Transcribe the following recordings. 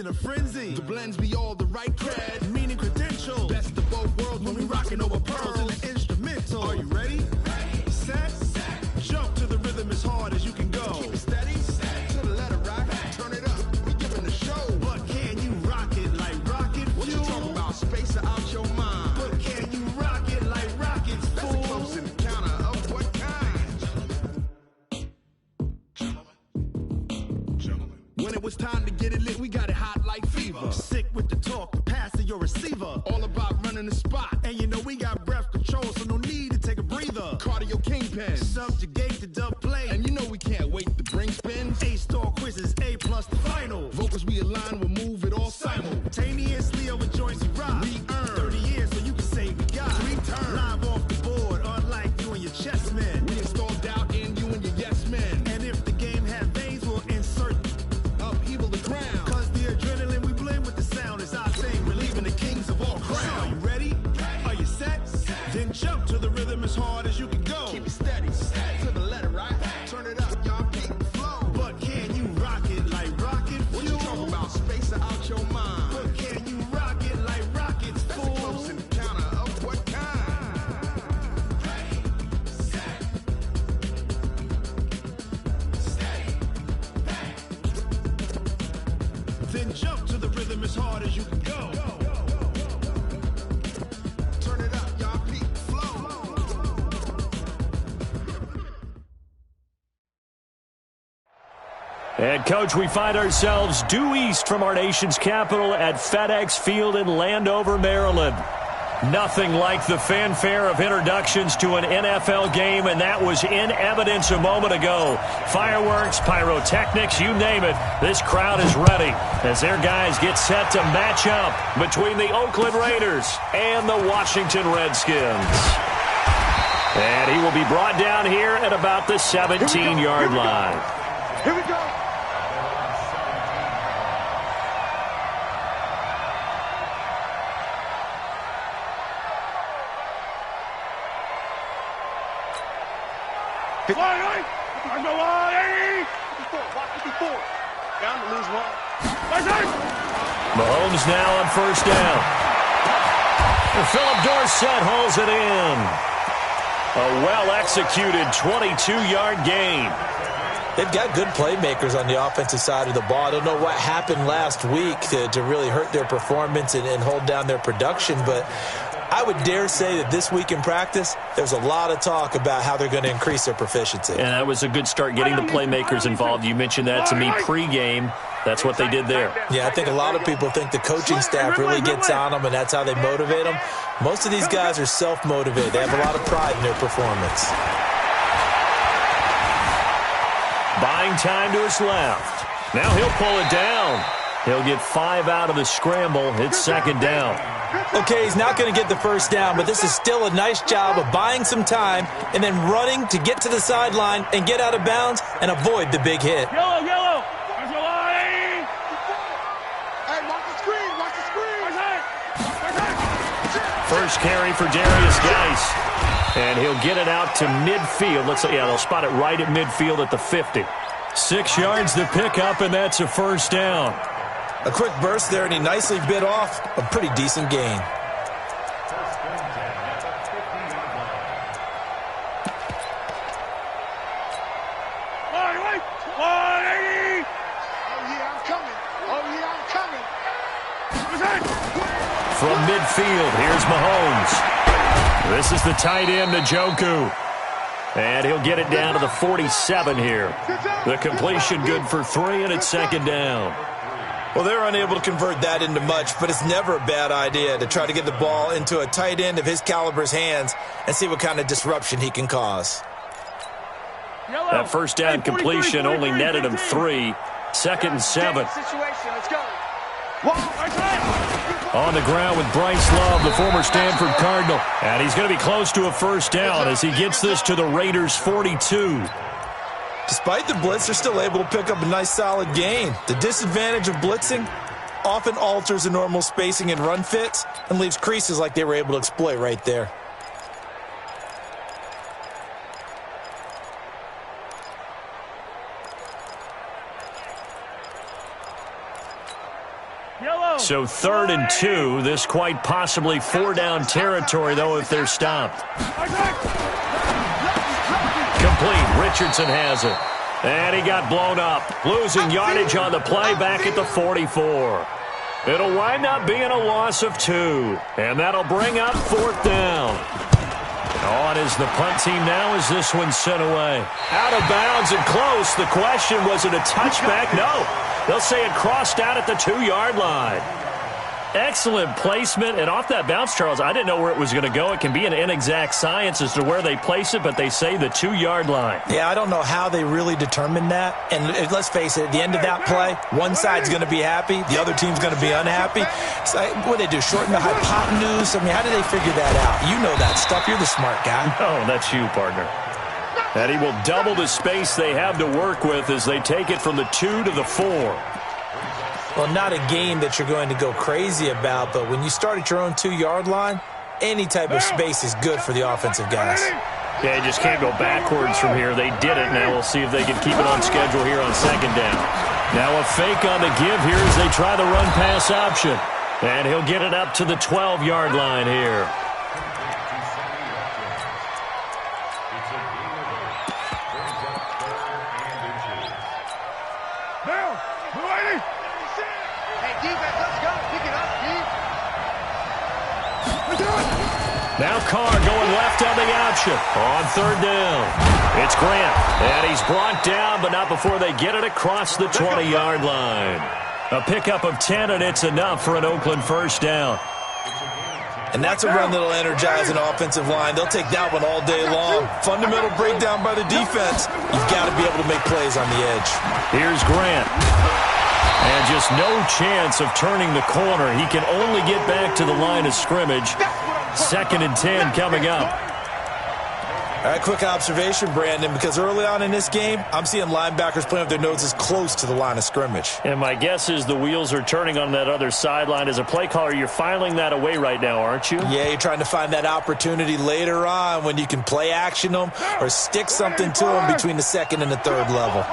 a frenzy. The blends be all the right cred, meaning credential. Best of both worlds when we rockin' over pearls in the instrumental. Are you ready? Set. Jump to the rhythm as hard as you can go. Keep it steady. To the letter right. Turn it up. We giving the show. But can you rock it like rocket fuel? What you talking about? Space out your mind. But can you rock it like rockets, fool? That's a close encounter of what kind? Gentlemen. When it was time to get it lit, we got it hot like fever. Sick with the talk, the pass to your receiver. All about running the spot. And you know we got breath control, so no need to take a breather. Cardio kingpin. Subjugate the dub play. And you know we can't wait to bring spins. A-star quizzes, A+ the final. Vocals we align, we'll move it all simultaneously over joints we rock. We earn 30 years, so you can say we got 3 turns. Live off the board, unlike you and your chess men. We install doubt in you and your yes men. And if the game had veins, we'll insert upheaval the ground. Cause the adrenaline we blend with the sound is our thing. We're leaving the kings of all crowns. So are you ready? Are you set? Then jump to the rhythm as hard as you can go. Keep it steady. To the letter right. Turn it up, y'all keep the flow. But can you rock it like rocket fuel? What you talking about? Space out your mind. But can you rock it like rockets, fool? That's a close encounter of what kind? Ready, set, steady, then jump to the rhythm as hard as you can go. Turn it up, y'all peak flow. And, Coach, we find ourselves due east from our nation's capital at FedEx Field in Landover, Maryland. Nothing like the fanfare of introductions to an NFL game, and that was in evidence a moment ago. Fireworks, pyrotechnics, you name it, this crowd is ready as their guys get set to match up between the Oakland Raiders and the Washington Redskins. And he will be brought down here at about the 17-yard line. Here we go. Down to lose one. Mahomes now on first down. And Philip Dorsett hauls it in. A well-executed 22-yard gain. They've got good playmakers on the offensive side of the ball. I don't know what happened last week to really hurt their performance and hold down their production, but I would dare say that this week in practice, there's a lot of talk about how they're going to increase their proficiency. And that was a good start getting the playmakers involved. You mentioned that to me pregame. That's what they did there. Yeah, I think a lot of people think the coaching staff really gets on them, and that's how they motivate them. Most of these guys are self-motivated. They have a lot of pride in their performance. Buying time to his left. Now he'll pull it down. He'll get 5 out of the scramble. It's second down. Okay, he's not going to get the first down, but this is still a nice job of buying some time and then running to get to the sideline and get out of bounds and avoid the big hit. Yellow, yellow. There's a line. Hey, watch the screen. Watch the screen. First carry for Darius Geis. And he'll get it out to midfield. They'll spot it right at midfield at the 50. 6 yards to pick up, and that's a first down. A quick burst there, and he nicely bit off a pretty decent gain. From midfield, here's Mahomes. This is the tight end, Njoku. And he'll get it down to the 47 here. The completion good for 3, and it's second down. Well, they're unable to convert that into much, but it's never a bad idea to try to get the ball into a tight end of his caliber's hands and see what kind of disruption he can cause. That first down completion only netted him 3. Second and 7. Let's go. On the ground with Bryce Love, the former Stanford Cardinal. And he's going to be close to a first down as he gets this to the Raiders' 42. Despite the blitz, they're still able to pick up a nice solid gain. The disadvantage of blitzing often alters the normal spacing and run fits and leaves creases like they were able to exploit right there. So 3rd and 2. This quite possibly 4-down territory, though, if they're stopped. Complete. Richardson has it. And he got blown up. Losing yardage on the play back at the 44. It'll wind up being a loss of 2. And that'll bring up 4th down. On is the punt team now as this one's sent away. Out of bounds and close. The question, was it a touchback? No. They'll say it crossed out at the 2-yard line. Excellent placement. And off that bounce, Charles, I didn't know where it was going to go. It can be an inexact science as to where they place it, but they say the 2-yard line. Yeah, I don't know how they really determined that. And let's face it, at the end of that play, one side's going to be happy, the other team's going to be unhappy. It's like, what do they do, shorten the hypotenuse? I mean, how do they figure that out? You know that stuff. You're the smart guy. Oh, that's you, partner. And he will double the space they have to work with as they take it from the 2 to the 4. Well, not a game that you're going to go crazy about, but when you start at your own 2-yard line, any type of space is good for the offensive guys. Yeah, you just can't go backwards from here. They did it. Now we'll see if they can keep it on schedule here on 2nd down. Now a fake on the give here as they try the run-pass option. And he'll get it up to the 12-yard line here. Now Carr going left on the option. On 3rd down. It's Grant. And he's brought down, but not before they get it across the 20-yard line. A pickup of 10, and it's enough for an Oakland 1st down. And that's a run that'll energize an offensive line. They'll take that one all day long. Fundamental breakdown by the defense. You've got to be able to make plays on the edge. Here's Grant. And just no chance of turning the corner. He can only get back to the line of scrimmage. 2nd and 10 coming up. All right, quick observation, Brandon, because early on in this game, I'm seeing linebackers playing with their noses close to the line of scrimmage. And my guess is the wheels are turning on that other sideline. As a play caller, you're filing that away right now, aren't you? Yeah, you're trying to find that opportunity later on when you can play action them or stick something to them between the 2nd and the 3rd level.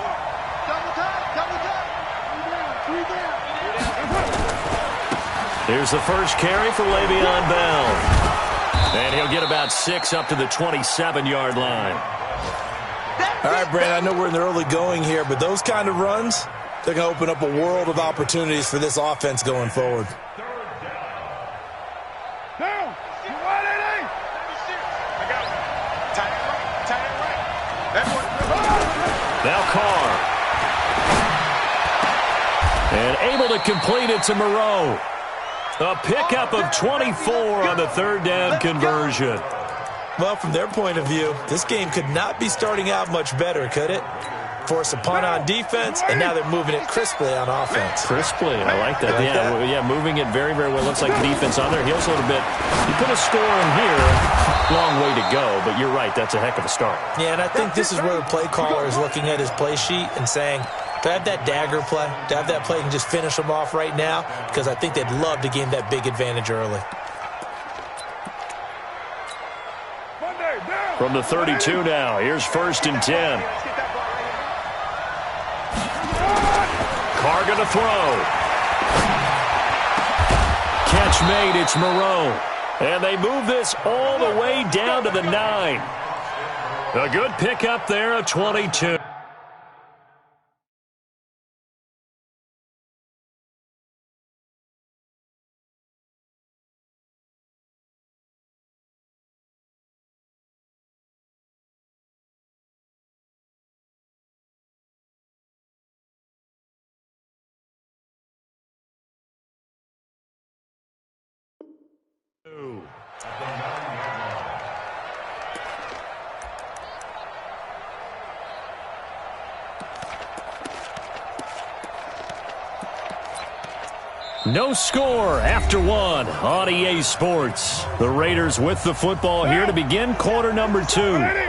Here's the first carry for Le'Veon Bell. And he'll get about 6 up to the 27-yard line. All right, Brandon, I know we're in the early going here, but those kind of runs, they're going to open up a world of opportunities for this offense going forward. Now Carr. And able to complete it to Moreau. A pickup of 24 on the 3rd down conversion. Well, from their point of view, this game could not be starting out much better, could it? Force a punt on defense, and now they're moving it crisply on offense. Crisply, I like that. Yeah, moving it very, very well. Looks like the defense on their heels a little bit. You put a score in here, long way to go, but you're right, that's a heck of a start. Yeah, and I think this is where the play caller is looking at his play sheet and saying, to have that dagger play, to have that play and just finish them off right now, because I think they'd love to gain that big advantage early. From the 32 now, here's 1st and 10. Carr going to throw. Catch made, it's Moreau. And they move this all the way down to the 9. A good pickup there of 22. No score after 1 on EA Sports. The Raiders with the football here to begin quarter number 2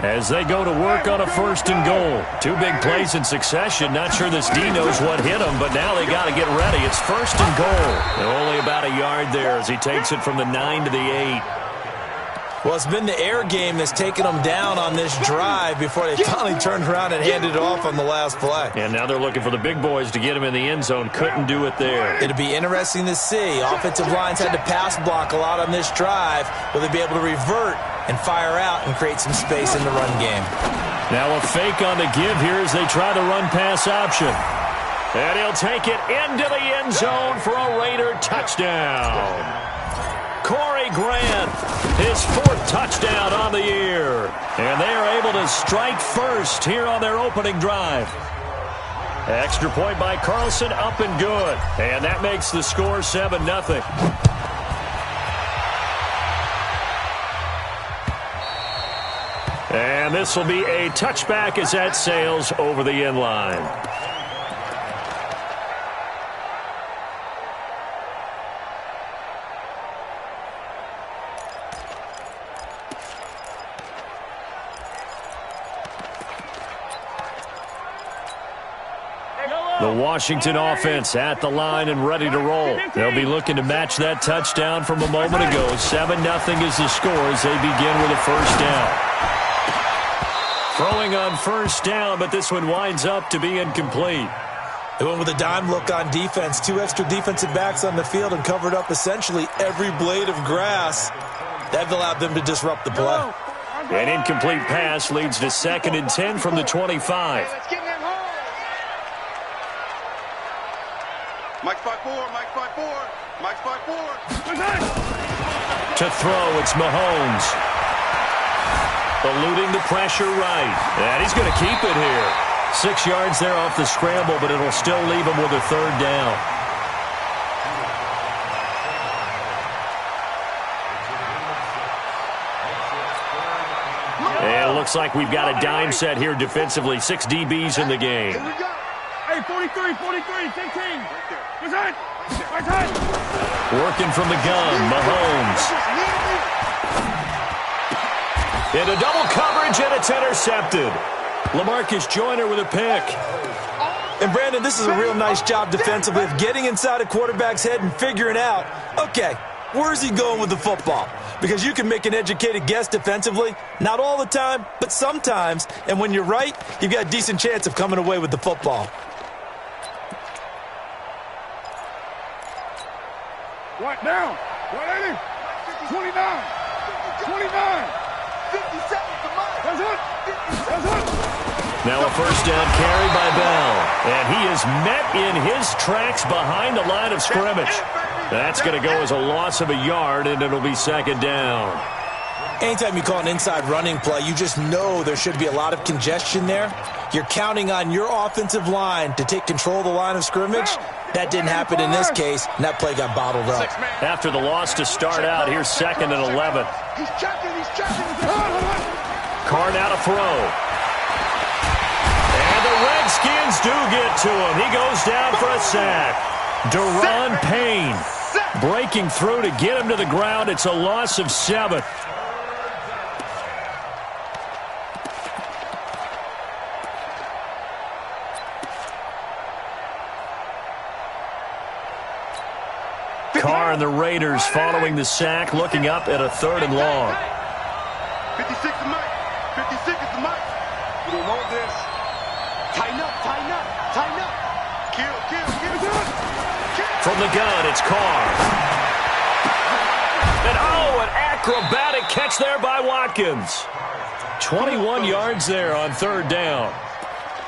as they go to work on a 1st and goal. 2 big plays in succession. Not sure this D knows what hit him, but now they got to get ready. It's 1st and goal. They're only about a yard there as he takes it from the 9 to the 8. Well, it's been the air game that's taken them down on this drive before they finally turned around and handed it off on the last play. And now they're looking for the big boys to get him in the end zone. Couldn't do it there. It'll be interesting to see. Offensive lines had to pass block a lot on this drive. Will they be able to revert and fire out and create some space in the run game? Now a fake on the give here as they try the run-pass option. And he'll take it into the end zone for a Raider touchdown. Corey Grant, his 4th touchdown on the year. And they are able to strike first here on their opening drive. Extra point by Carlson, up and good. And that makes the score 7-0. And this will be a touchback as that sails over the end line. The Washington offense at the line and ready to roll. They'll be looking to match that touchdown from a moment ago. 7-0 is the score as they begin with a first down. Throwing on first down, but this one winds up to be incomplete. They went with a dime look on defense. 2 extra defensive backs on the field and covered up essentially every blade of grass. That allowed them to disrupt the play. An incomplete pass leads to 2nd and 10 from the 25. Mike 5-4, Mike 5-4, Mike 5-4. To throw, it's Mahomes. Eluding the pressure right. And he's going to keep it here. 6 yards there off the scramble, but it'll still leave him with a 3rd down. And it looks like we've got a dime set here defensively. 6 DBs in the game. Here we go. Hey, 43, 15. Working from the gun, Mahomes. Into double coverage, and it's intercepted. LaMarcus Joyner with a pick. And, Brandon, this is a real nice job defensively of getting inside a quarterback's head and figuring out, okay, where's he going with the football? Because you can make an educated guess defensively. Not all the time, but sometimes. And when you're right, you've got a decent chance of coming away with the football. Right now, 180, 29, 59, 57. That's it. Now a first down carry by Bell. And he is met in his tracks behind the line of scrimmage. That's going to go as a loss of a yard, and it'll be 2nd down. Anytime you call an inside running play, you just know there should be a lot of congestion there. You're counting on your offensive line to take control of the line of scrimmage. That didn't happen in this case, and that play got bottled up. After the loss to start out, here's 2nd and 11. He's checking. Carr now to throw. And the Redskins do get to him. He goes down for a sack. Deron Payne breaking through to get him to the ground. It's a loss of 7. Carr and the Raiders following the sack, looking up at a 3rd and long. 56 is Mike. 56 is the Mike. We don't want this. Tighten up. Kill. From the gun, it's Carr. And an acrobatic catch there by Watkins. 21 yards there on 3rd down.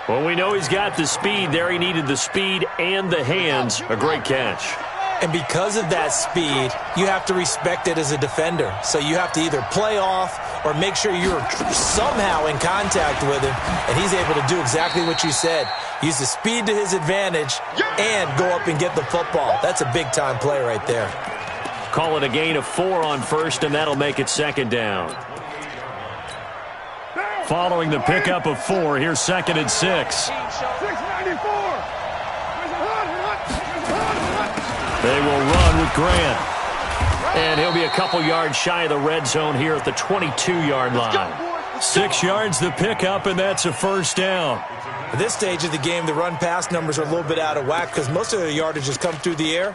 Well, we know he's got the speed there. He needed the speed and the hands. A great catch. And because of that speed, you have to respect it as a defender. So you have to either play off or make sure you're somehow in contact with him. And he's able to do exactly what you said. Use the speed to his advantage and go up and get the football. That's a big-time play right there. Call it a gain of 4 on 1st, and that'll make it 2nd down. Following the pickup of 4, here's 2nd and 6. 694. They will run with Grant. And he'll be a couple yards shy of the red zone here at the 22-yard line. 6 yards the pickup, and that's a first down. At this stage of the game, the run-pass numbers are a little bit out of whack because most of the yardage has come through the air.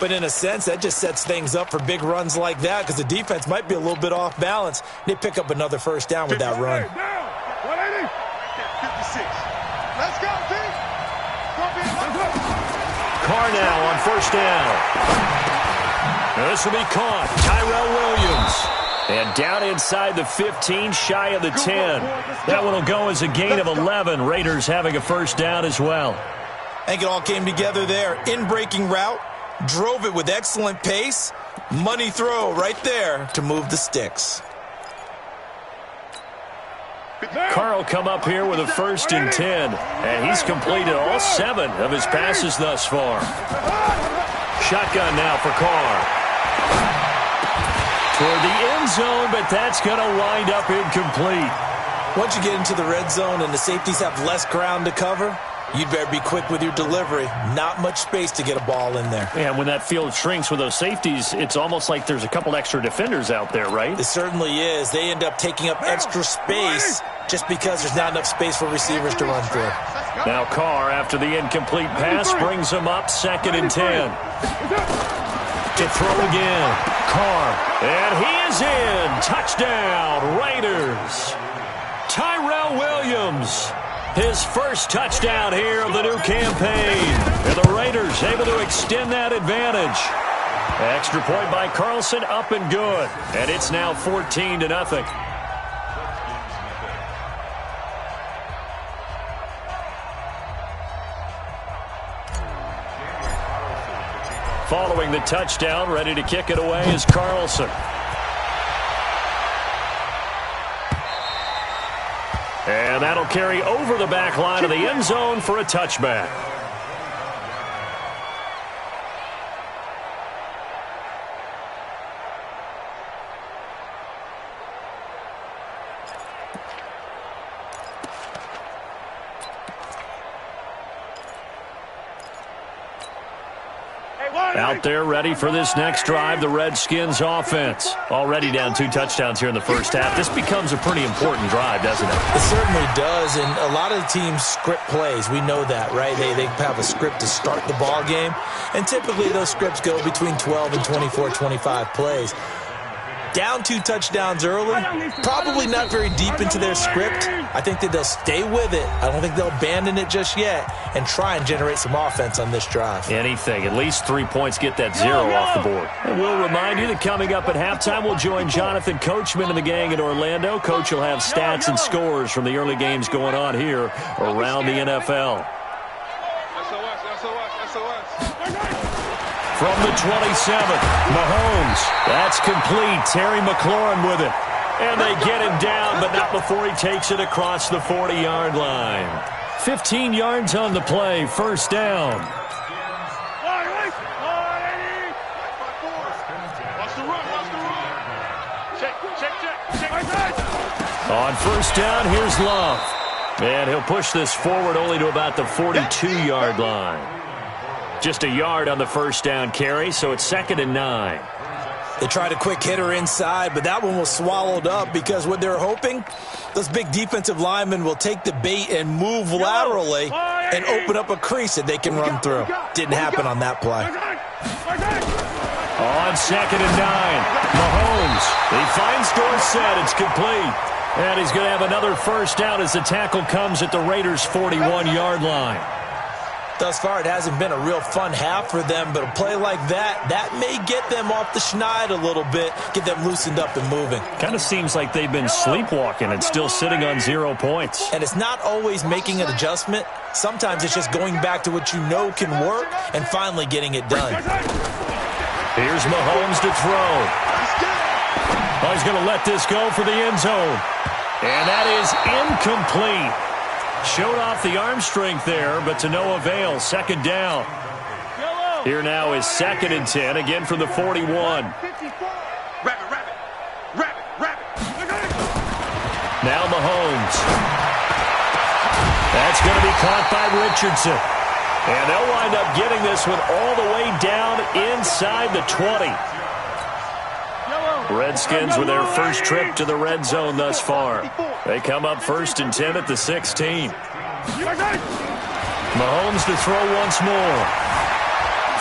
But in a sense, that just sets things up for big runs like that because the defense might be a little bit off balance. They pick up another first down with that run. 56. Let's go, team. Carr now on first down. This will be caught. Tyrell Williams. And down inside the 15, shy of the 10. That one will go as a gain of 11. Raiders having a first down as well. I think it all came together there. In-breaking route, drove it with excellent pace. Money throw right there to move the sticks. Carr will come up here with a 1st and 10. And he's completed all 7 of his passes thus far. Shotgun now for Carr. Toward the end zone, but that's going to wind up incomplete. Once you get into the red zone and the safeties have less ground to cover, you'd better be quick with your delivery. Not much space to get a ball in there. And when that field shrinks with those safeties, it's almost like there's a couple extra defenders out there, right? It certainly is. They end up taking up extra space just because there's not enough space for receivers to run through. Now Carr, after the incomplete pass, brings him up 2nd and 10. To throw again. Carr. And he is in. Touchdown, Raiders. Tyrell Williams. His first touchdown here of the new campaign. And the Raiders able to extend that advantage. Extra point by Carlson, up and good. And it's now 14-0. Following the touchdown, ready to kick it away is Carlson. And that'll carry over the back line of the end zone for a touchback. Out there ready for this next drive, the Redskins offense. Already down 2 touchdowns here in the first half. This becomes a pretty important drive, doesn't it? It certainly does, and a lot of the teams script plays. We know that, right? They have a script to start the ball game, and typically those scripts go between 12 and 24, 25 plays. Down 2 touchdowns early, probably not very deep into their script. I think that they'll stay with it. I don't think they'll abandon it just yet and try and generate some offense on this drive. Anything. At least 3 points get that 0 off the board. And we'll remind you that coming up at halftime, we'll join Jonathan Coachman and the gang in Orlando. Coach will have stats and scores from the early games going on here around the NFL. From the 27th, Mahomes. That's complete. Terry McLaurin with it. And they get him down, but not before he takes it across the 40-yard line. 15 yards on the play, first down. On first down, here's Love. And he'll push this forward only to about the 42-yard line. Just a yard on the first down carry, so it's 2nd and 9. They tried a quick hitter inside, but that one was swallowed up because what they're hoping, those big defensive linemen will take the bait and move laterally and open up a crease that they can run through. Didn't happen on that play. On 2nd and 9, Mahomes. He finds Dorsett. It's complete. And he's going to have another first down as the tackle comes at the Raiders' 41-yard line. Thus far, it hasn't been a real fun half for them, but a play like that may get them off the schneid a little bit, get them loosened up and moving. Kind of seems like they've been sleepwalking and still sitting on 0 points. And it's not always making an adjustment. Sometimes it's just going back to what you know can work and finally getting it done. Here's Mahomes to throw. Oh, he's going to let this go for the end zone. And that is incomplete. Showed off the arm strength there, but to no avail. 2nd down. Here now is 2nd and 10, again from the 41. Now Mahomes. That's going to be caught by Richardson. And they'll wind up getting this one all the way down inside the 20. Redskins with their first trip to the red zone thus far. They come up 1st and 10 at the 16. Mahomes to throw once more.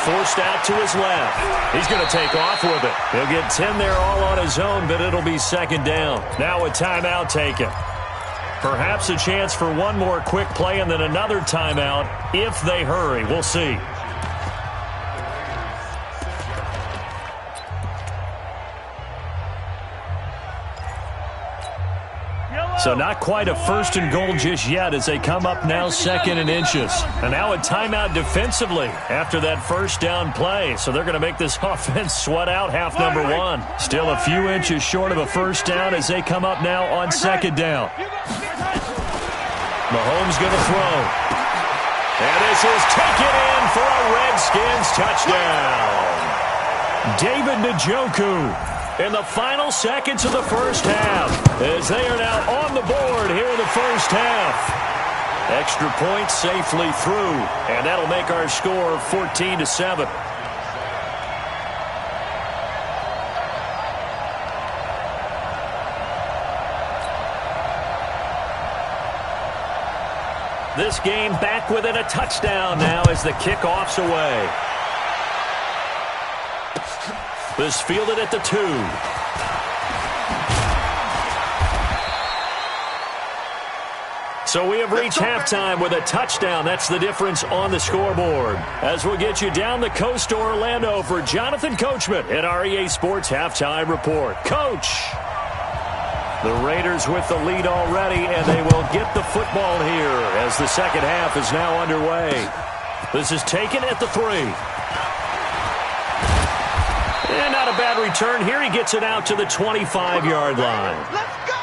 forced out to his left. He's going to take off with it. He'll get 10 there all on his own, but it'll be second down. Now a timeout taken. Perhaps a chance for one more quick play and then another timeout if they hurry. We'll see. So not quite a first and goal just yet as they come up now second and inches. And now a timeout defensively after that first down play. So they're going to make this offense sweat out half number one. Still a few inches short of a first down as they come up now on second down. Mahomes going to throw. And this is taken in for a Redskins touchdown. David Njoku in the final seconds of the first half as they are now on the board here in the first half. Extra point safely through, and that'll make our score 14-7. This game back within a touchdown now as the kickoff's away. This fielded at the 2. So we have reached halftime with a touchdown. That's the difference on the scoreboard. As we'll get you down the coast to Orlando for Jonathan Coachman at our EA Sports Halftime Report. Coach, the Raiders with the lead already, and they will get the football here as the second half is now underway. This is taken at the 3. And not a bad return here. He gets it out to the 25-yard line. Let's go!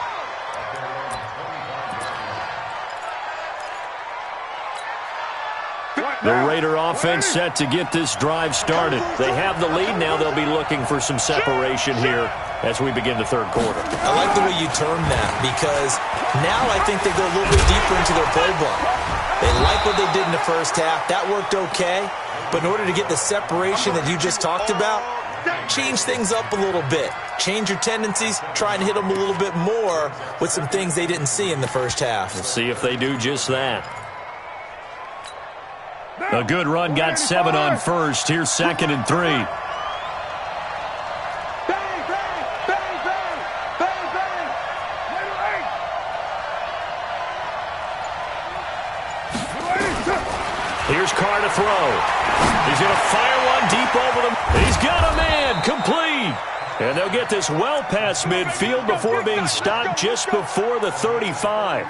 The Raider offense set to get this drive started. They have the lead. Now they'll be looking for some separation here as we begin the third quarter. I like the way you term that because now I think they go a little bit deeper into their playbook. They like what they did in the first half. That worked okay. But in order to get the separation that you just talked about, change things up a little bit. Change your tendencies. Try and hit them a little bit more with some things they didn't see in the first half. We'll see if they do just that. A good run got 7 on first. Here's second and 3. Bang, bang, bang, bang, bang, bang. Here's Carr to throw. He's going to fire one deep over them. He's got a man complete. And they'll get this well past midfield before being stopped just before the 35.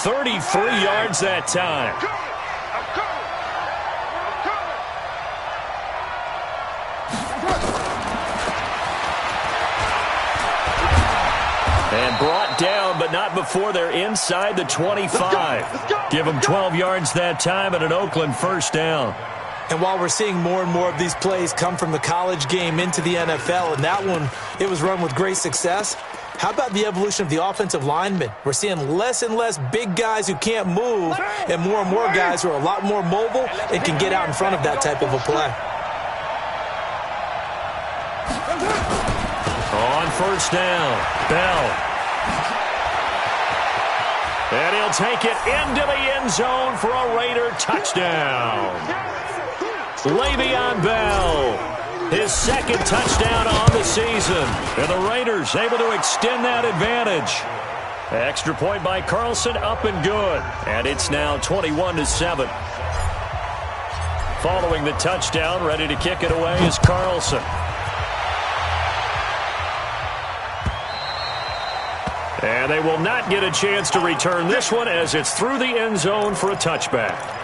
33 yards that time. And brought down, but not before they're inside the 25. Give them 12 yards that time and an Oakland first down. And while we're seeing more and more of these plays come from the college game into the NFL, and that one, it was run with great success, how about the evolution of the offensive linemen? We're seeing less and less big guys who can't move and more guys who are a lot more mobile and can get out in front of that type of a play. On first down, Bell. And he'll take it into the end zone for a Raider touchdown. Le'Veon Bell, his second touchdown on the season. And the Raiders able to extend that advantage. Extra point by Carlson, up and good. And it's now 21-7. Following the touchdown, ready to kick it away is Carlson. And they will not get a chance to return this one as it's through the end zone for a touchback.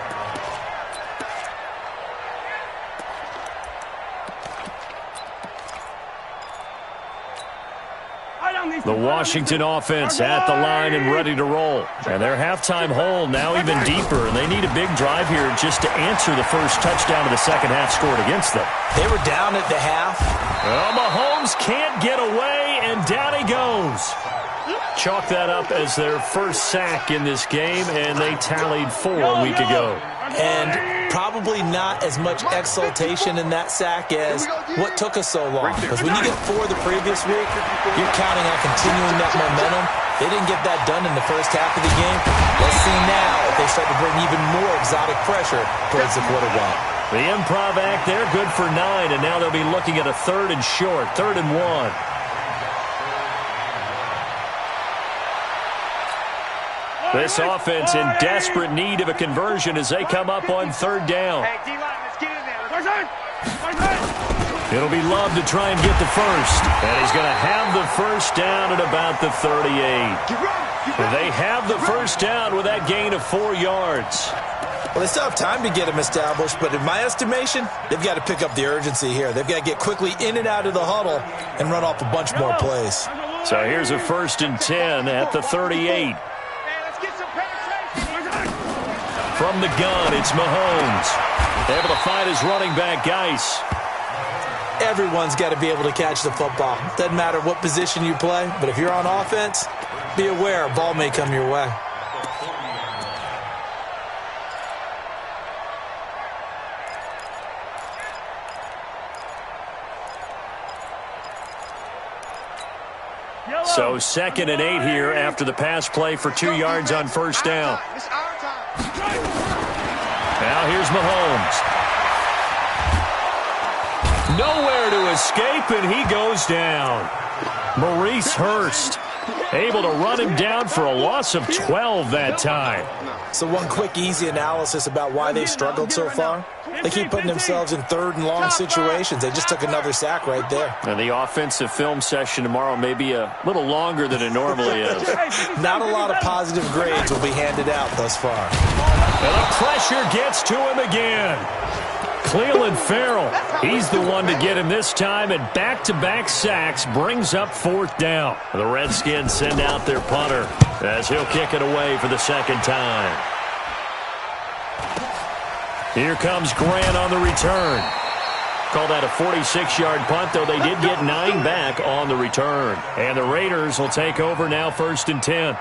The Washington offense at the line and ready to roll. And their halftime hole now even deeper, and they need a big drive here just to answer the first touchdown of the second half scored against them. They were down at the half. Well, Mahomes can't get away, and down he goes. Chalk that up as their first sack in this game, and they tallied 4 a week ago. And probably not as much exultation in that sack as what took us so long. Because when you get 4 the previous week, you're counting on continuing that momentum. They didn't get that done in the first half of the game. Let's see now if they start to bring even more exotic pressure towards the quarterback. The improv act there, good for 9, and now they'll be looking at a 3rd and short, 3rd and 1. This offense in desperate need of a conversion as they come up on 3rd down. Hey, D-line, let's get in there. It'll be Love to try and get the first. And he's going to have the first down at about the 38. They have the first down with that gain of 4 yards. Well, they still have time to get him established, but in my estimation, they've got to pick up the urgency here. They've got to get quickly in and out of the huddle and run off a bunch more plays. So here's a 1st and 10 at the 38. From the gun, it's Mahomes. Able to find his running back, Geis. Everyone's got to be able to catch the football. Doesn't matter what position you play, but if you're on offense, be aware a ball may come your way. So 2nd and 8 here after the pass play for 2 yards on 1st down. Now here's Mahomes. Nowhere to escape, and he goes down. Maurice Hurst able to run him down for a loss of 12 that time. So one quick, easy analysis about why they've struggled so far. They keep putting themselves in 3rd and long situations. They just took another sack right there. And the offensive film session tomorrow may be a little longer than it normally is. Not a lot of positive grades will be handed out thus far. And the pressure gets to him again. Cleveland Farrell, he's the one to get him this time, and back-to-back sacks brings up 4th down. The Redskins send out their punter as he'll kick it away for the 2nd time. Here comes Grant on the return. Call that a 46-yard punt, though they did get 9 back on the return. And the Raiders will take over now 1st and 10.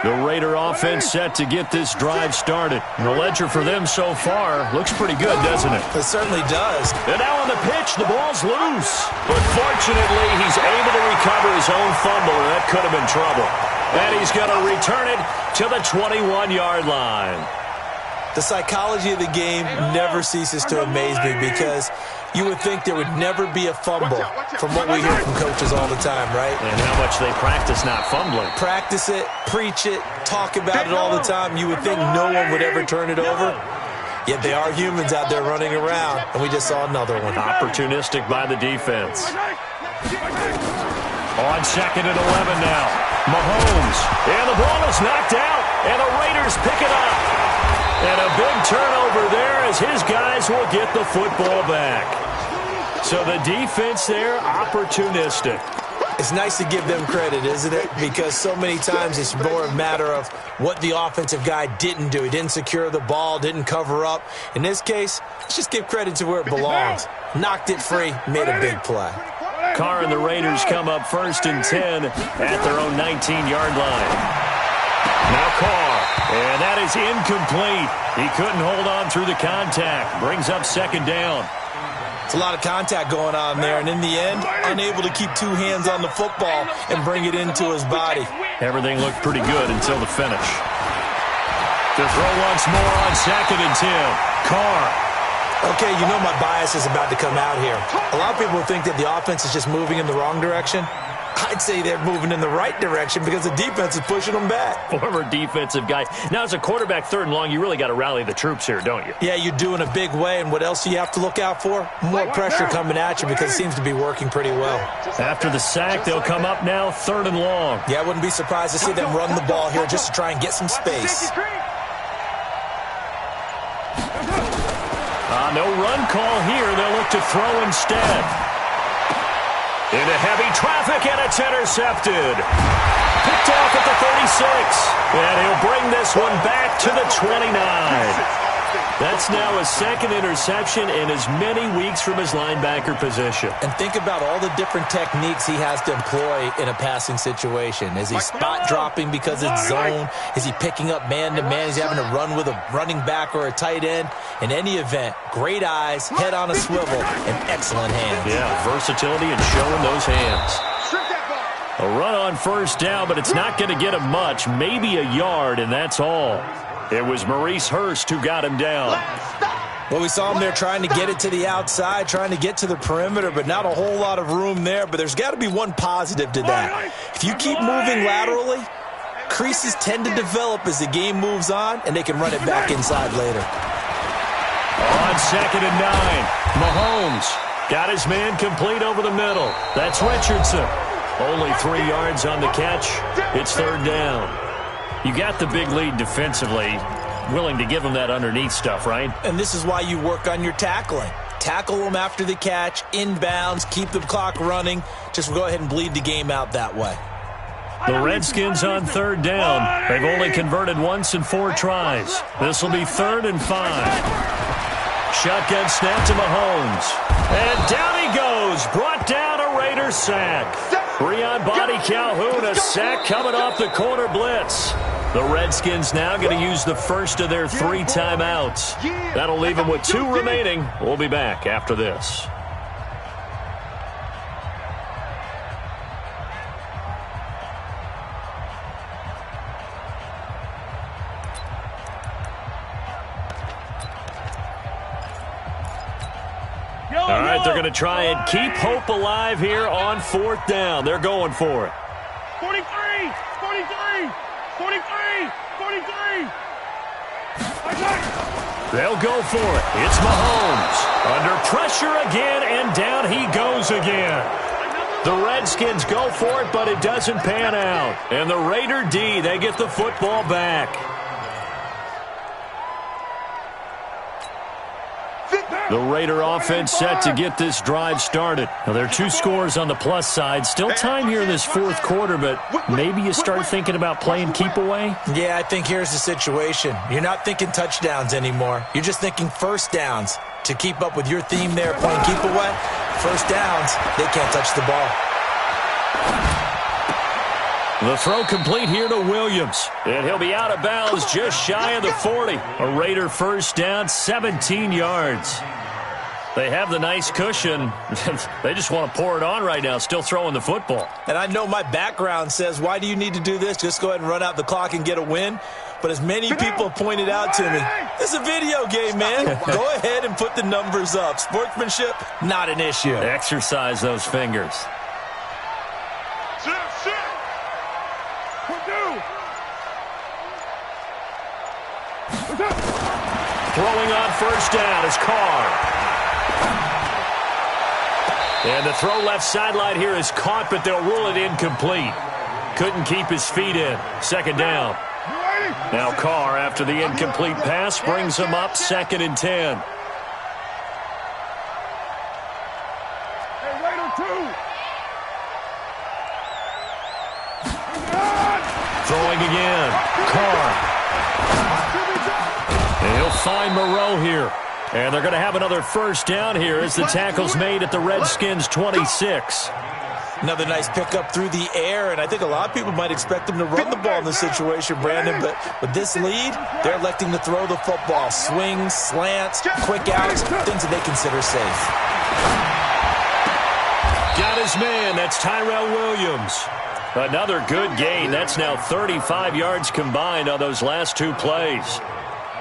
The Raider offense set to get this drive started. The ledger for them so far looks pretty good, doesn't it? It certainly does. And now on the pitch, the ball's loose. But fortunately, he's able to recover his own fumble, and that could have been trouble. And he's going to return it to the 21-yard line. The psychology of the game never ceases to amaze me because you would think there would never be a fumble from what we hear from coaches all the time, right? And how much they practice not fumbling. Practice it, preach it, talk about it all the time. You would think no one would ever turn it over. Yet they are humans out there running around, and we just saw another one. Opportunistic by the defense. On 2nd and 11 now. Mahomes. And the ball is knocked out, and the Raiders pick it up. And a big turnover there as his guys will get the football back. So the defense there, opportunistic. It's nice to give them credit, isn't it? Because so many times it's more a matter of what the offensive guy didn't do. He didn't secure the ball, didn't cover up. In this case, let's just give credit to where it belongs. Knocked it free, made a big play. Carr and the Raiders come up 1st and 10 at their own 19-yard line. Now Carr, and that is incomplete. He couldn't hold on through the contact. Brings up 2nd down. It's a lot of contact going on there, and in the end, unable to keep 2 hands on the football and bring it into his body. Everything looked pretty good until the finish. To throw once more on 2nd and 10. Carr. Okay, you know my bias is about to come out here. A lot of people think that the offense is just moving in the wrong direction. I'd say they're moving in the right direction because the defense is pushing them back. Former defensive guy. Now, as a quarterback 3rd and long, you really got to rally the troops here, don't you? Yeah, you do in a big way, and what else do you have to look out for? More pressure coming at you because it seems to be working pretty well. After the sack, they'll come up now 3rd and long. Yeah, I wouldn't be surprised to see them run the ball here just to try and get some space. No run call here. They'll look to throw instead. Into heavy traffic, and it's intercepted. Picked off at the 36. And he'll bring this one back to the 29. That's now a second interception in as many weeks from his linebacker position. And think about all the different techniques he has to employ in a passing situation. Is he spot dropping because it's zone? Is he picking up man-to-man? Is he having to run with a running back or a tight end? In any event, great eyes, head on a swivel, and excellent hands. Yeah, versatility and showing those hands. A run on first down, but it's not going to get him much. Maybe a yard, and that's all. It was Maurice Hurst who got him down. Well, we saw him there trying to get it to the outside, trying to get to the perimeter, but not a whole lot of room there. But there's got to be one positive to that. If you keep moving laterally, creases tend to develop as the game moves on, and they can run it back inside later. On 2nd and 9, Mahomes got his man complete over the middle. That's Richardson. Only 3 yards on the catch. It's 3rd down. You got the big lead defensively. Willing to give him that underneath stuff, right? And this is why you work on your tackling. Tackle them after the catch, inbounds, keep the clock running. Just go ahead and bleed the game out that way. The Redskins on 3rd down. They've only converted once in 4 tries. This will be 3rd and 5. Shotgun snap to Mahomes. And down he goes. Brought down a Raider sack. 3 on Body Calhoun. A sack coming off the corner blitz. The Redskins now going to use the first of their 3 timeouts. That'll leave them with 2 remaining. We'll be back after this. All right, they're going to try and keep hope alive here on 4th down. They're going for it. 43, 43, 43, 43. They'll go for it. It's Mahomes. Under pressure again, and down he goes again. The Redskins go for it, but it doesn't pan out. And the Raider D, they get the football back. The Raider offense set to get this drive started. Now, there are 2 scores on the plus side. Still time here in this 4th quarter, but maybe you start thinking about playing keep away? Yeah, I think here's the situation. You're not thinking touchdowns anymore. You're just thinking first downs. To keep up with your theme there, playing keep away, first downs, they can't touch the ball. The throw complete here to Williams. And he'll be out of bounds just shy of the 40. A Raider first down, 17 yards. They have the nice cushion. They just want to pour it on right now, still throwing the football. And I know my background says, why do you need to do this? Just go ahead and run out the clock and get a win. But as many people have pointed out to me, this is a video game, man. Go ahead and put the numbers up. Sportsmanship, not an issue. Exercise those fingers. Throwing on first down is Carr. And the throw left sideline here is caught, but they'll rule it incomplete. Couldn't keep his feet in. 2nd down. Now Carr, after the incomplete pass, brings him up 2nd and 10. Throwing again. Carr. And he'll find Moreau here. And they're going to have another first down here as the tackle's made at the Redskins' 26. Another nice pickup through the air, and I think a lot of people might expect them to run the ball in this situation, Brandon, but with this lead, they're electing to throw the football. Swings, slants, quick outs, things that they consider safe. Got his man. That's Tyrell Williams. Another good gain. That's now 35 yards combined on those last 2 plays.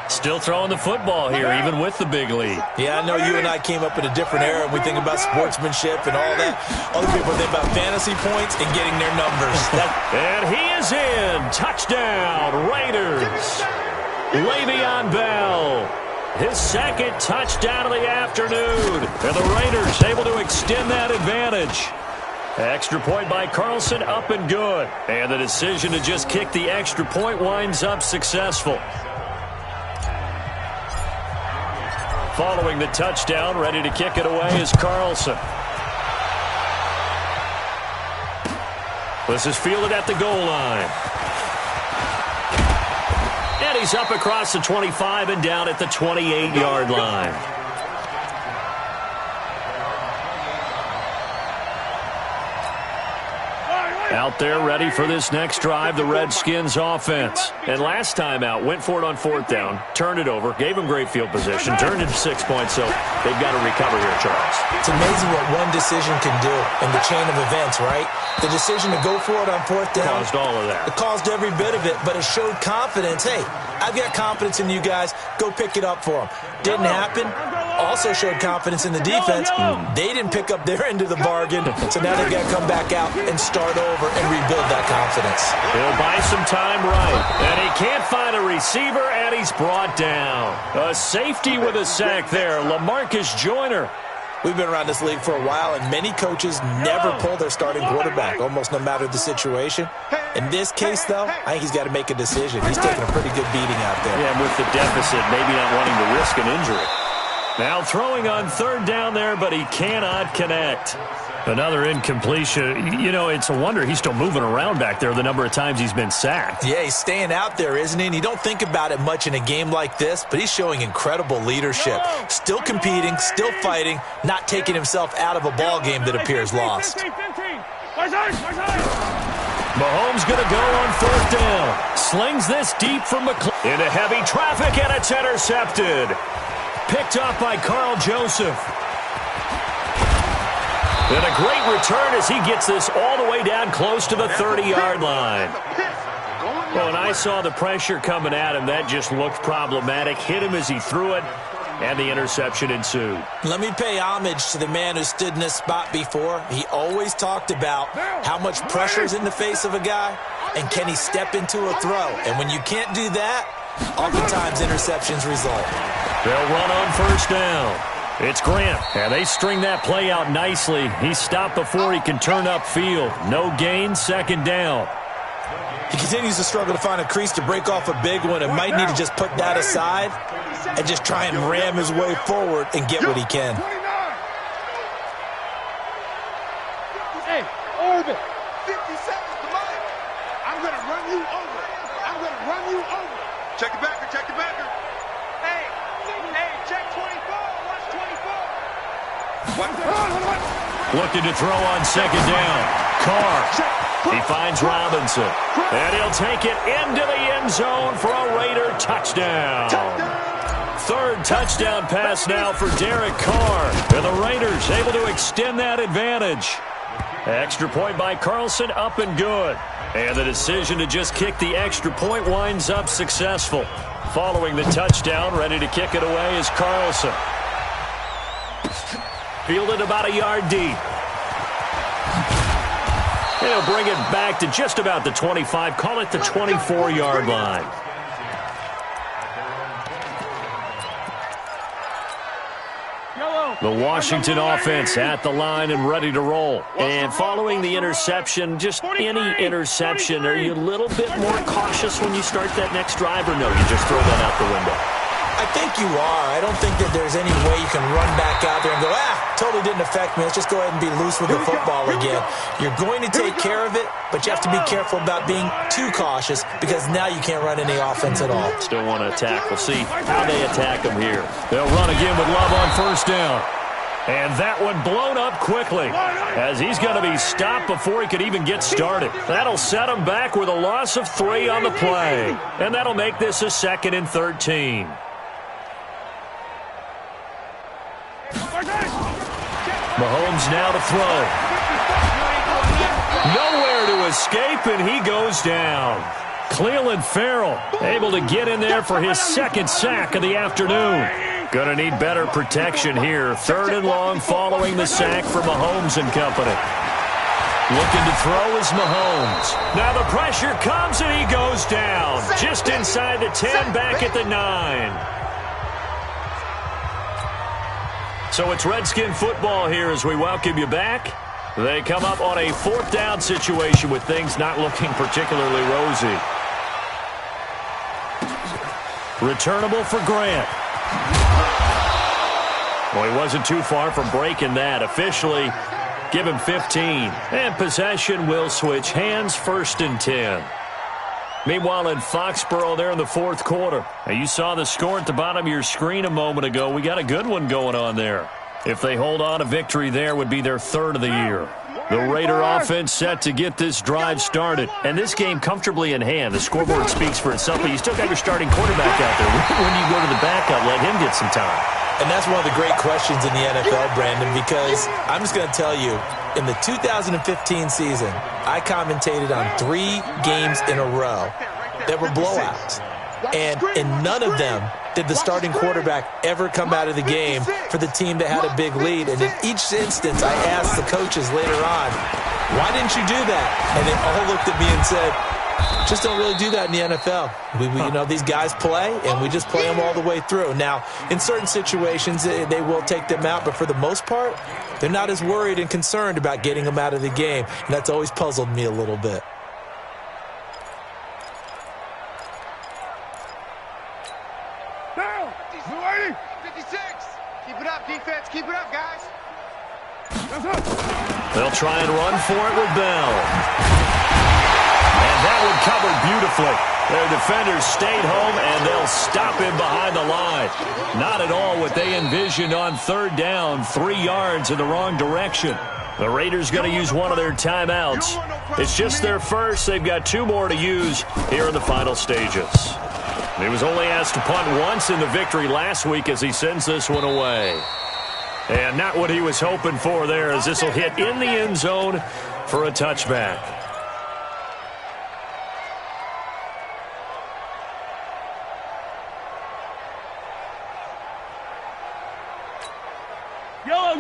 Still throwing the football here, even with the big lead. Yeah, I know you and I came up in a different era, and we think about sportsmanship and all that. Other people think about fantasy points and getting their numbers. And he is in. Touchdown, Raiders. Le'Veon Bell. His 2nd touchdown of the afternoon. And the Raiders able to extend that advantage. Extra point by Carlson, up and good. And the decision to just kick the extra point winds up successful. Following the touchdown, ready to kick it away is Carlson. This is fielded at the goal line. And he's up across the 25 and down at the 28-yard line. Out there ready for this next drive, the Redskins offense. And last time out, went for it on 4th down, turned it over, gave them great field position, turned it to 6 points, so they've got to recover here, Charles. It's amazing what one decision can do in the chain of events, right? The decision to go for it on 4th down. Caused all of that. It caused every bit of it, but it showed confidence. Hey, I've got confidence in you guys. Go pick it up for them. Didn't happen. Also showed confidence in the defense. They didn't pick up their end of the bargain, so now they've got to come back out and start over and rebuild that confidence. He'll buy some time right. And he can't find a receiver, and he's brought down. A safety with a sack there, LaMarcus Joyner. We've been around this league for a while, and many coaches never pull their starting quarterback, almost no matter the situation. In this case, though, I think he's got to make a decision. He's taking a pretty good beating out there. Yeah, and with the deficit, maybe not wanting to risk an injury. Now throwing on 3rd down there, but he cannot connect. Another incompletion. You know, it's a wonder he's still moving around back there the number of times he's been sacked. Yeah, he's staying out there, isn't he? And you don't think about it much in a game like this, but he's showing incredible leadership. Still competing, still fighting, not taking himself out of a ball game that appears lost. Mahomes going to go on 4th down. Slings this deep from McClellan. Into heavy traffic, and it's intercepted. Picked up by Carl Joseph. And a great return as he gets this all the way down close to the 30-yard line. Well, when I saw the pressure coming at him, that just looked problematic. Hit him as he threw it, and the interception ensued. Let me pay homage to the man who stood in this spot before. He always talked about how much pressure is in the face of a guy, and can he step into a throw. And when you can't do that, oftentimes interceptions result. They'll run on 1st down. It's Grant, and they string that play out nicely. He's stopped before he can turn upfield. No gain, 2nd down. He continues to struggle to find a crease to break off a big one and might need to just put that aside and just try and ram his way forward and get what he can. Hey, Orbit, 50 seconds to mine. I'm going to run you over. I'm going to run you over. Check it backer, check it backer. Hey, check 24. Watch 24. Looking to throw on 2nd down. Carr. He finds Robinson. And he'll take it into the end zone for a Raider touchdown. 3rd touchdown pass now for Derek Carr. And the Raiders able to extend that advantage. Extra point by Carlson, up and good. And the decision to just kick the extra point winds up successful. Following the touchdown, ready to kick it away is Carlson. Fielded about a yard deep. He'll bring it back to just about the 25, call it the 24-yard line. The Washington offense at the line and ready to roll. And following the interception, just any interception, are you a little bit more cautious when you start that next drive, or no, you just throw that out the window? I think you are. I don't think that there's any way you can run back out there and go, totally didn't affect me. Let's just go ahead and be loose with the football again. You're going to take care of it, but you have to be careful about being too cautious because now you can't run any offense at all. Still want to attack. We'll see how they attack them here. They'll run again with Love on 1st down. And that one blown up quickly as he's going to be stopped before he could even get started. That'll set him back with a loss of 3 on the play. And that'll make this a 2nd and 13. Mahomes now to throw. Nowhere to escape, and he goes down. Cleveland Farrell able to get in there for his 2nd sack of the afternoon. Going to need better protection here. 3rd and long following the sack for Mahomes and company. Looking to throw is Mahomes. Now the pressure comes, and he goes down. Just inside the 10, back at the 9. So it's Redskin football here as we welcome you back. They come up on a 4th down situation with things not looking particularly rosy. Returnable for Grant. Well, he wasn't too far from breaking that. Officially, give him 15. And possession will switch hands, 1st and 10. Meanwhile, in Foxborough, there in the fourth quarter. Now, you saw the score at the bottom of your screen a moment ago. We got a good one going on there. If they hold on to victory there, would be their third of the year. The Raider offense set to get this drive started. And this game comfortably in hand. The scoreboard speaks for itself, but you still got your starting quarterback out there. When do you go to the backup, let him get some time? And that's one of the great questions in the NFL, Brandon, because I'm just going to tell you, in the 2015 season, I commentated on 3 games in a row that were blowouts. And in none of them did the starting quarterback ever come out of the game for the team that had a big lead. And in each instance, I asked the coaches later on, why didn't you do that? And they all looked at me and said, just don't really do that in the NFL. You know, these guys play, and we just play them all the way through. Now, in certain situations, they will take them out, but for the most part, they're not as worried and concerned about getting them out of the game, and that's always puzzled me a little bit. Down! 56! Keep it up, defense. Keep it up, guys. They'll try and run for it with Bell. And that one covered beautifully. Their defenders stayed home, and they'll stop him behind the line. Not at all what they envisioned on third down, 3 yards in the wrong direction. The Raiders going to use one of their timeouts. It's just their first. They've got 2 more to use here in the final stages. He was only asked to punt once in the victory last week as he sends this one away. And not what he was hoping for there, as this will hit in the end zone for a touchback.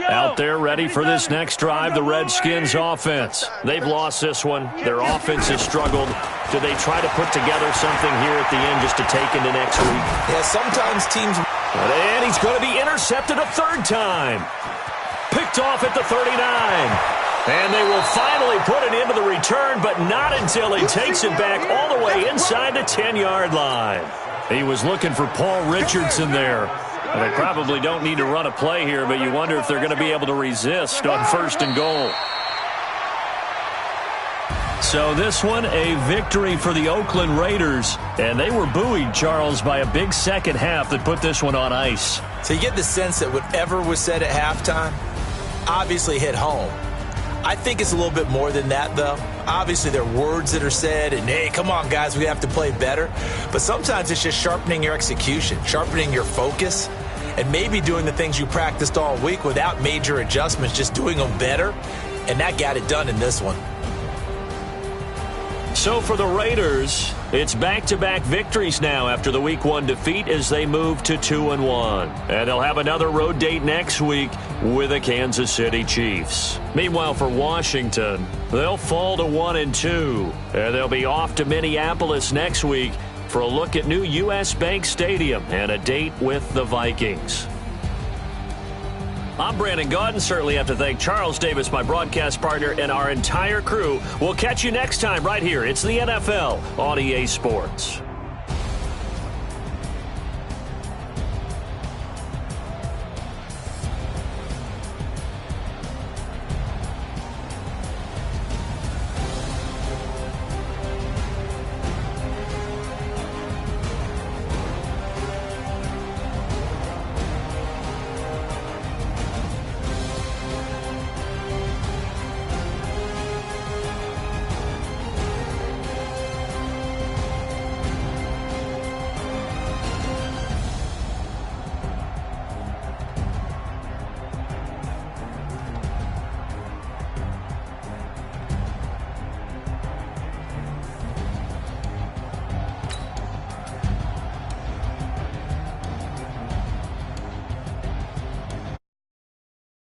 Out there ready for this next drive, the Redskins offense. They've lost this one. Their offense has struggled. Do they try to put together something here at the end just to take into next week? Yeah, sometimes teams... And he's going to be intercepted a third time. Picked off at the 39. And they will finally put it into the return, but not until he takes it back all the way inside the 10-yard line. He was looking for Paul Richardson there. They probably don't need to run a play here, but you wonder if they're going to be able to resist on first and goal. So this one, a victory for the Oakland Raiders. And they were buoyed, Charles, by a big second half that put this one on ice. So you get the sense that whatever was said at halftime obviously hit home. I think it's a little bit more than that, though. Obviously, there are words that are said, and, hey, come on, guys, we have to play better. But sometimes it's just sharpening your execution, sharpening your focus, and maybe doing the things you practiced all week without major adjustments, just doing them better. And that got it done in this one. So for the Raiders, it's back-to-back victories now after the Week 1 defeat as they move to 2-1. And they'll have another road date next week with the Kansas City Chiefs. Meanwhile, for Washington, they'll fall to 1-2. And they'll be off to Minneapolis next week for a look at new U.S. Bank Stadium and a date with the Vikings. I'm Brandon Gaudin. Certainly have to thank Charles Davis, my broadcast partner, and our entire crew. We'll catch you next time right here. It's the NFL on EA Sports.